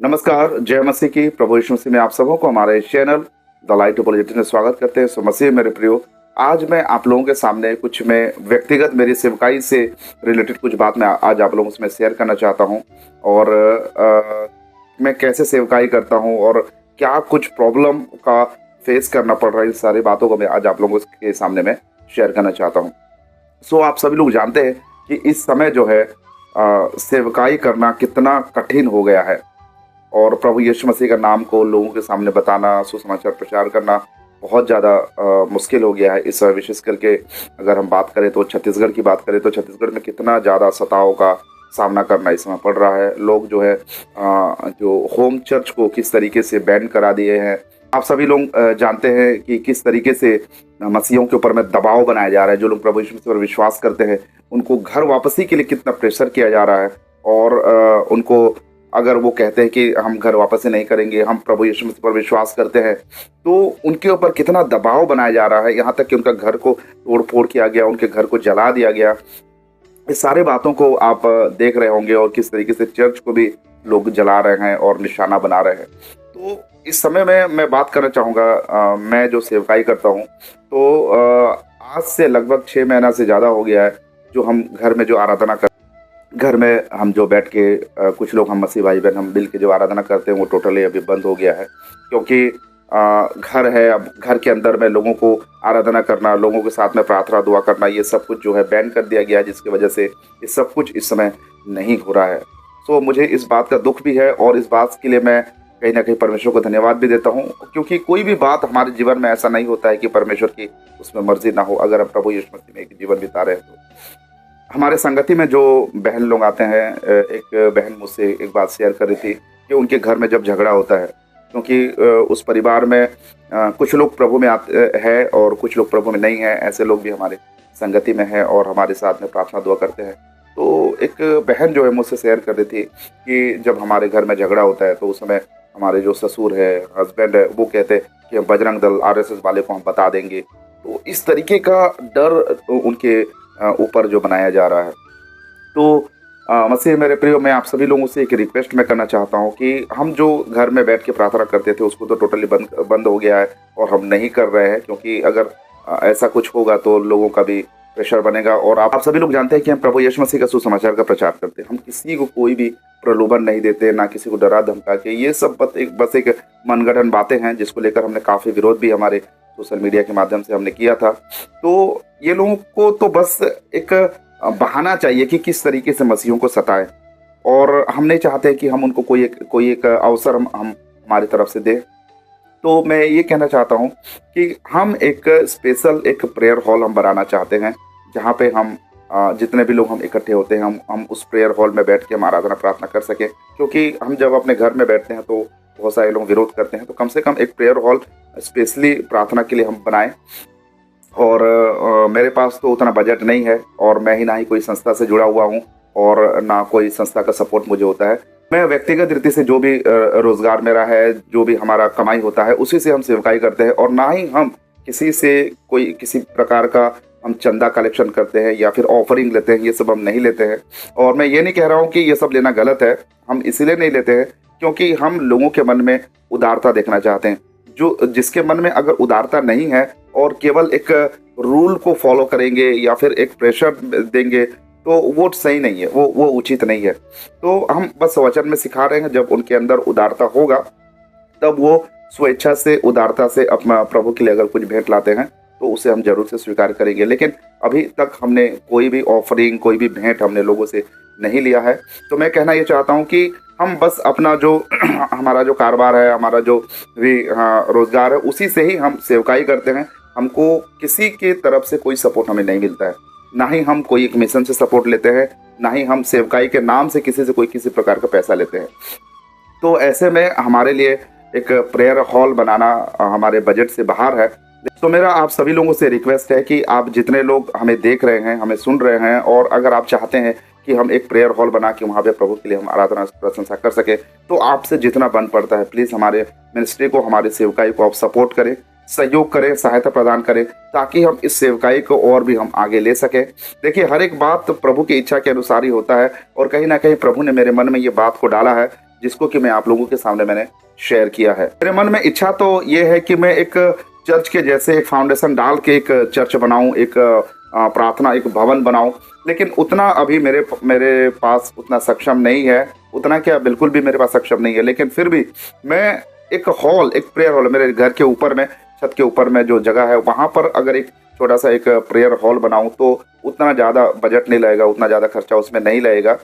नमस्कार, जय मसीह की। प्रभु यीशु मसीह में आप सबों को हमारे चैनल द लाइट अपॉलजेटिक्स में स्वागत करते हैं। सो मसीह मेरे प्रियो, आज मैं आप लोगों के सामने कुछ मैं व्यक्तिगत मेरी सेवकाई से रिलेटेड कुछ बात मैं आज आप लोगों से मैं शेयर करना चाहता हूं। और मैं कैसे सेवकाई करता हूं और क्या कुछ प्रॉब्लम का फेस करना पड़ रहा है, इन सारी बातों को मैं आज आप लोगों के सामने में शेयर करना चाहता हूँ। सो आप सभी लोग जानते हैं कि इस समय जो है सेवकाई करना कितना कठिन हो गया है और प्रभु यीशु मसीह का नाम को लोगों के सामने बताना, सुसमाचार प्रचार करना बहुत ज़्यादा मुश्किल हो गया है। इस समय विशेष करके अगर हम बात करें तो छत्तीसगढ़ की बात करें तो छत्तीसगढ़ में कितना ज़्यादा सताव का सामना करना इस समय पड़ रहा है। लोग जो है जो होम चर्च को किस तरीके से बैन करा दिए हैं। आप सभी लोग जानते हैं कि किस तरीके से मसीहों के ऊपर में दबाव बनाया जा रहा है। जो लोग प्रभु यीशु मसीह पर विश्वास करते हैं उनको घर वापसी के लिए कितना प्रेशर किया जा रहा है और उनको अगर वो कहते हैं कि हम घर वापस नहीं करेंगे, हम प्रभु यीशु मसीह पर विश्वास करते हैं, तो उनके ऊपर कितना दबाव बनाया जा रहा है। यहाँ तक कि उनका घर को तोड़ फोड़ किया गया, उनके घर को जला दिया गया। इस सारे बातों को आप देख रहे होंगे और किस तरीके से चर्च को भी लोग जला रहे हैं और निशाना बना रहे हैं। तो इस समय में मैं बात करना चाहूँगा, मैं जो सेवकाई करता हूँ तो आज से लगभग 6 महीना से ज़्यादा हो गया है जो हम घर में जो आराधना कर घर में हम जो बैठ के कुछ लोग हम मसीह भाई बहन हम मिल के जो आराधना करते हैं वो टोटली अभी बंद हो गया है। क्योंकि घर है, अब घर के अंदर में लोगों को आराधना करना, लोगों के साथ में प्रार्थना दुआ करना, ये सब कुछ जो है बैन कर दिया गया है, जिसकी वजह से ये सब कुछ इस समय नहीं हो रहा है। सो मुझे इस बात का दुख भी है और इस बात के लिए मैं कहीं ना कहीं परमेश्वर को धन्यवाद भी देता हूँ। क्योंकि कोई भी बात हमारे जीवन में ऐसा नहीं होता है कि परमेश्वर की उसमें मर्जी ना हो। अगर हम प्रभु यीशु मसीह में एक जीवन बिता रहे हैं तो हमारे संगति में जो बहन लोग आते हैं, एक बहन मुझसे एक बात शेयर कर रही थी कि उनके घर में जब झगड़ा होता है, क्योंकि उस परिवार में कुछ लोग प्रभु में आते हैं और कुछ लोग प्रभु में नहीं है। ऐसे लोग भी हमारे संगति में हैं और हमारे साथ में प्रार्थना दुआ करते हैं। तो एक बहन जो है मुझसे शेयर कर रही थी कि जब हमारे घर में झगड़ा होता है तो उस समय हमारे जो ससुर है, हस्बैंड है, वो कहते हैं कि हम बजरंग दल RSS वाले को हम बता देंगे। तो इस तरीके का डर उनके ऊपर जो बनाया जा रहा है। तो मसीह मेरे प्रियो, मैं आप सभी लोगों से एक रिक्वेस्ट मैं करना चाहता हूं कि हम जो घर में बैठ के प्रार्थना करते थे उसको तो टोटली बंद हो गया है और हम नहीं कर रहे हैं। क्योंकि अगर ऐसा कुछ होगा तो लोगों का भी प्रेशर बनेगा। और आप सभी लोग जानते हैं कि हम प्रभु यीशु मसीह का सुसमाचार का प्रचार करते हैं। हम किसी को कोई भी प्रलोभन नहीं देते, ना किसी को डरा धमका के। ये सब बस एक मनगढ़ंत बातें हैं जिसको लेकर हमने काफ़ी विरोध भी हमारे सोशल मीडिया के माध्यम से हमने किया था। तो ये लोगों को तो बस एक बहाना चाहिए कि किस तरीके से मसीहों को सताएं, और हम नहीं चाहते कि हम उनको कोई एक अवसर हम हमारी तरफ से दें। तो मैं ये कहना चाहता हूँ कि हम एक स्पेशल एक प्रेयर हॉल हम बनाना चाहते हैं, जहाँ पे हम जितने भी लोग हम इकट्ठे होते हैं हम उस प्रेयर हॉल में बैठ के हम आराधना प्रार्थना कर सकें। क्योंकि हम जब अपने घर में बैठते हैं तो बहुत सारे लोग विरोध करते हैं। तो कम से कम एक प्रेयर हॉल स्पेशली प्रार्थना के लिए हम बनाएं। और मेरे पास तो उतना बजट नहीं है और मैं ही ना ही कोई संस्था से जुड़ा हुआ हूँ और ना कोई संस्था का सपोर्ट मुझे होता है। मैं व्यक्तिगत रीति से जो भी रोजगार मेरा है, जो भी हमारा कमाई होता है, उसी से हम सेवकाई करते हैं। और ना ही हम किसी से किसी प्रकार का हम चंदा कलेक्शन करते हैं या फिर ऑफरिंग लेते हैं। ये सब हम नहीं लेते हैं। और मैं ये नहीं कह रहा हूँ कि ये सब लेना गलत है, हम इसीलिए नहीं लेते हैं क्योंकि हम लोगों के मन में उदारता देखना चाहते हैं। जिसके मन में अगर उदारता नहीं है और केवल एक रूल को फॉलो करेंगे या फिर एक प्रेशर देंगे तो वो सही नहीं है, वो उचित नहीं है। तो हम बस वचन में सिखा रहे हैं, जब उनके अंदर उदारता होगा तब वो स्वेच्छा से उदारता से अपना प्रभु के लिए अगर कुछ भेंट लाते हैं तो उसे हम जरूर से स्वीकार करेंगे। लेकिन अभी तक हमने कोई भी ऑफरिंग, कोई भी भेंट हमने लोगों से नहीं लिया है। तो मैं कहना ये चाहता हूँ कि हम बस अपना जो हमारा जो कारोबार है, हमारा जो भी रोजगार है, उसी से ही हम सेवकाई करते हैं। हमको किसी के तरफ से कोई सपोर्ट हमें नहीं मिलता है, ना ही हम कोई एक मिशन से सपोर्ट लेते हैं, ना ही हम सेवकाई के नाम से किसी से किसी प्रकार का पैसा लेते हैं। तो ऐसे में हमारे लिए एक प्रेयर हॉल बनाना हमारे बजट से बाहर है। तो मेरा आप सभी लोगों से रिक्वेस्ट है कि आप जितने लोग हमें देख रहे हैं, हमें सुन रहे हैं, और अगर आप चाहते हैं कि हम एक प्रेयर हॉल बना के वहाँ पे प्रभु के लिए हम आराधना प्रशंसा कर सके, तो आपसे जितना बन पड़ता है प्लीज़ हमारे मिनिस्ट्री को, हमारे सेवकाई को आप सपोर्ट करें, सहयोग करें, सहायता प्रदान करें, ताकि हम इस सेवकाई को और भी हम आगे ले सकें। देखिए, हर एक बात प्रभु की इच्छा के अनुसार ही होता है, और कहीं ना कहीं प्रभु ने मेरे मन में ये बात को डाला है जिसको कि मैं आप लोगों के सामने मैंने शेयर किया है। मेरे मन में इच्छा तो ये है कि मैं एक चर्च के जैसे एक फाउंडेशन डाल के एक चर्च बनाऊं, एक प्रार्थना एक भवन बनाऊं, लेकिन उतना अभी मेरे पास उतना सक्षम नहीं है। उतना क्या, बिल्कुल भी मेरे पास सक्षम नहीं है। लेकिन फिर भी मैं एक हॉल, एक प्रेयर हॉल, मेरे घर के ऊपर में, छत के ऊपर में जो जगह है वहाँ पर अगर एक छोटा सा एक प्रेयर हॉल बनाऊं तो उतना ज़्यादा बजट नहीं लगेगा, उतना ज़्यादा खर्चा उसमें नहीं लगेगा,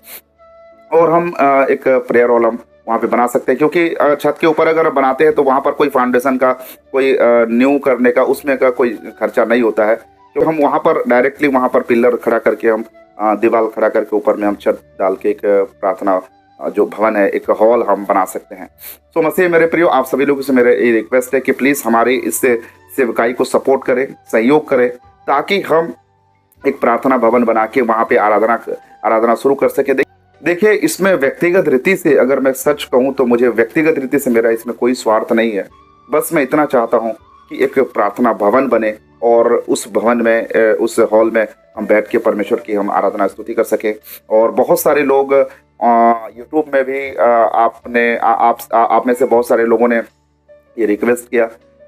और हम एक प्रेयर हॉल हम वहाँ पे बना सकते हैं। क्योंकि छत के ऊपर अगर बनाते हैं तो वहाँ पर कोई फाउंडेशन का, कोई न्यू करने का, उसमें का कोई खर्चा नहीं होता है। तो हम वहाँ पर डायरेक्टली वहाँ पर पिलर खड़ा करके, हम दीवार खड़ा करके ऊपर में हम छत डाल के एक प्रार्थना जो भवन है, एक हॉल हम बना सकते हैं। तो मसीह मेरे प्रियो, आप सभी लोगों से मेरा ये रिक्वेस्ट है कि प्लीज़ हमारी इस सेवकाई को सपोर्ट करें, सहयोग करें, ताकि हम एक प्रार्थना भवन बना के वहाँ पे आराधना शुरू कर सके। देखिए, इसमें व्यक्तिगत रीति से अगर मैं सच कहूँ तो मुझे व्यक्तिगत रीति से मेरा इसमें कोई स्वार्थ नहीं है। बस मैं इतना चाहता हूँ कि एक प्रार्थना भवन बने और उस भवन में, उस हॉल में हम बैठ के परमेश्वर की हम आराधना स्तुति कर सकें। और बहुत सारे लोग यूट्यूब में भी आप में से बहुत सारे लोगों ने ये रिक्वेस्ट किया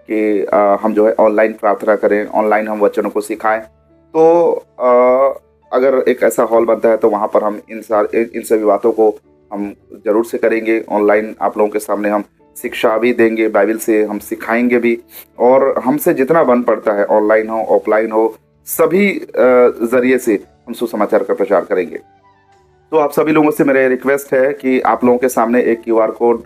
कि हम जो है ऑनलाइन प्रार्थना करें, ऑनलाइन हम वचनों को सिखाएं। तो अगर एक ऐसा हॉल बनता है तो वहाँ पर हम इन सभी बातों को हम ज़रूर से करेंगे। ऑनलाइन आप लोगों के सामने हम शिक्षा भी देंगे, बाइबल से हम सिखाएंगे भी, और हमसे जितना बन पड़ता है, ऑनलाइन हो ऑफलाइन हो, सभी ज़रिए से हम सुसमाचार का प्रचार करेंगे। तो आप सभी लोगों से मेरा रिक्वेस्ट है कि आप लोगों के सामने एक QR कोड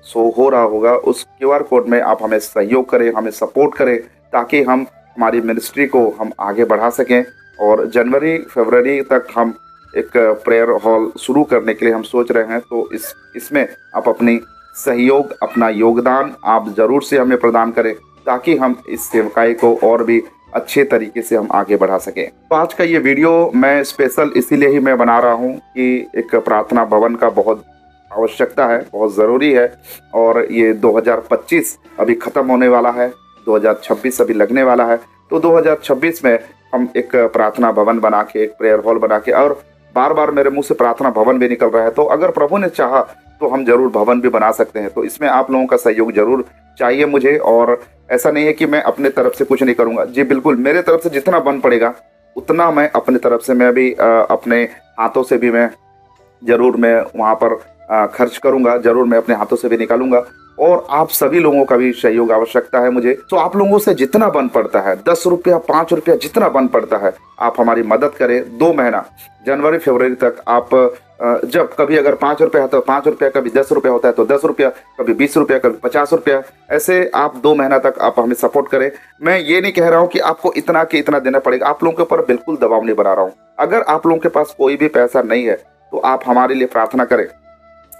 शो हो रहा होगा। उस QR कोड में आप हमें सहयोग करें, हमें सपोर्ट करें, ताकि हम हमारी मिनिस्ट्री को हम आगे बढ़ा सकें। और जनवरी फरवरी तक हम एक प्रेयर हॉल शुरू करने के लिए हम सोच रहे हैं। तो इसमें आप अपनी सहयोग, अपना योगदान आप ज़रूर से हमें प्रदान करें, ताकि हम इस सेवकाई को और भी अच्छे तरीके से हम आगे बढ़ा सकें। तो आज का ये वीडियो मैं स्पेशल इसीलिए ही मैं बना रहा हूँ कि एक प्रार्थना भवन का बहुत आवश्यकता है, बहुत ज़रूरी है। और ये 2025 अभी ख़त्म होने वाला है, 2026 अभी लगने वाला है। तो 2026 में हम एक प्रार्थना भवन बना के, एक प्रेयर हॉल बना के, और बार बार मेरे मुंह से प्रार्थना भवन भी निकल रहा है, तो अगर प्रभु ने चाहा तो हम जरूर भवन भी बना सकते हैं। तो इसमें आप लोगों का सहयोग जरूर चाहिए मुझे। और ऐसा नहीं है कि मैं अपने तरफ से कुछ नहीं करूंगा, जी बिल्कुल, मेरे तरफ से जितना बन पड़ेगा उतना मैं अपनी तरफ से मैं भी अपने हाथों से भी मैं जरूर मैं वहाँ पर खर्च करूंगा, जरूर मैं अपने हाथों से भी निकालूंगा। और आप सभी लोगों का भी सहयोग आवश्यकता है मुझे। तो आप लोगों से जितना बन पड़ता है, 10 रुपया 5 रुपया जितना बन पड़ता है, आप हमारी मदद करें। 2 महीना जनवरी फरवरी तक आप जब कभी अगर 5 रुपया है तो 5 रुपया, कभी 10 रुपया होता है तो 10 रुपया, कभी 20 रुपया, कभी 50 रुपया, ऐसे आप 2 महीना तक आप हमें सपोर्ट करें। मैं ये नहीं कह रहा हूँ कि आपको इतना कि इतना देना पड़ेगा, आप लोगों के ऊपर बिल्कुल दबाव नहीं बना रहा हूँ। अगर आप लोगों के पास कोई भी पैसा नहीं है तो आप हमारे लिए प्रार्थना करें।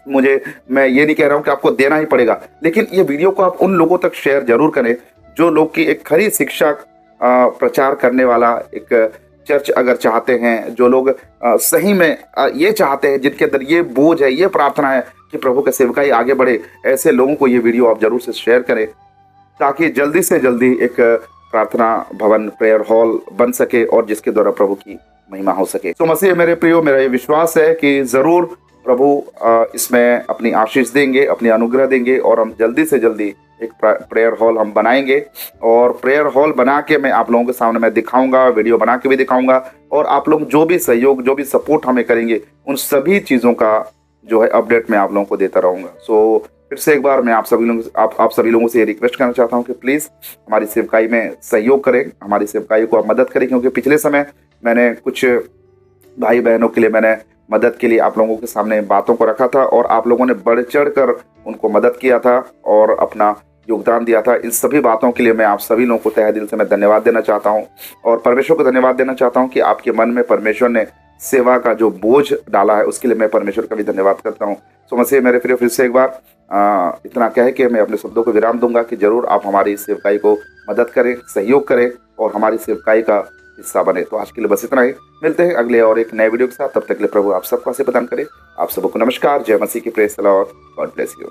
मैं ये नहीं कह रहा हूँ कि आपको देना ही पड़ेगा, लेकिन ये वीडियो को आप उन लोगों तक शेयर जरूर करें जो लोग की एक खरी शिक्षा प्रचार करने वाला एक चर्च अगर चाहते हैं, जो लोग सही में ये चाहते हैं, जिनके अंदर ये बोझ है, ये प्रार्थना है कि प्रभु का सेवकाई आगे बढ़े, ऐसे लोगों को ये वीडियो आप जरूर से शेयर करें, ताकि जल्दी से जल्दी एक प्रार्थना भवन, प्रेयर हॉल बन सके और जिसके द्वारा प्रभु की महिमा हो सके। तो मसीह मेरे प्रियो, मेरा ये विश्वास है कि जरूर प्रभु इसमें अपनी आशीष देंगे, अपनी अनुग्रह देंगे, और हम जल्दी से जल्दी एक प्रेयर हॉल हम बनाएंगे। और प्रेयर हॉल बना के मैं आप लोगों के सामने मैं दिखाऊंगा, वीडियो बना के भी दिखाऊंगा, और आप लोग जो भी सहयोग, जो भी सपोर्ट हमें करेंगे, उन सभी चीज़ों का जो है अपडेट मैं आप लोगों को देता रहूँगा। सो फिर से एक बार मैं आप सभी लोगों से ये रिक्वेस्ट करना चाहता हूँ कि प्लीज़ हमारी सेवकाई में सहयोग करें, हमारी सेवकाई को आप मदद करें। क्योंकि पिछले समय मैंने कुछ भाई बहनों के लिए मैंने मदद के लिए आप लोगों के सामने बातों को रखा था, और आप लोगों ने बढ़ चढ़ कर उनको मदद किया था और अपना योगदान दिया था। इन सभी बातों के लिए मैं आप सभी लोगों को तहे दिल से मैं धन्यवाद देना चाहता हूं, और परमेश्वर को धन्यवाद देना चाहता हूं कि आपके मन में परमेश्वर ने सेवा का जो बोझ डाला है, उसके लिए मैं परमेश्वर का भी धन्यवाद करता हूं। सो मसीह मेरे प्रिय, फिर से एक बार इतना कह के मैं अपने शब्दों को विराम दूंगा कि जरूर आप हमारी सेवकाई को मदद करें, सहयोग करें और हमारी सेवकाई का हिस्सा बने। तो आज के लिए बस इतना ही, मिलते हैं अगले और एक नए वीडियो के साथ। तब तक के लिए प्रभु आप सबको आशीष प्रदान करे। आप सबको नमस्कार, जय मसीह की, praise the Lord, God bless you.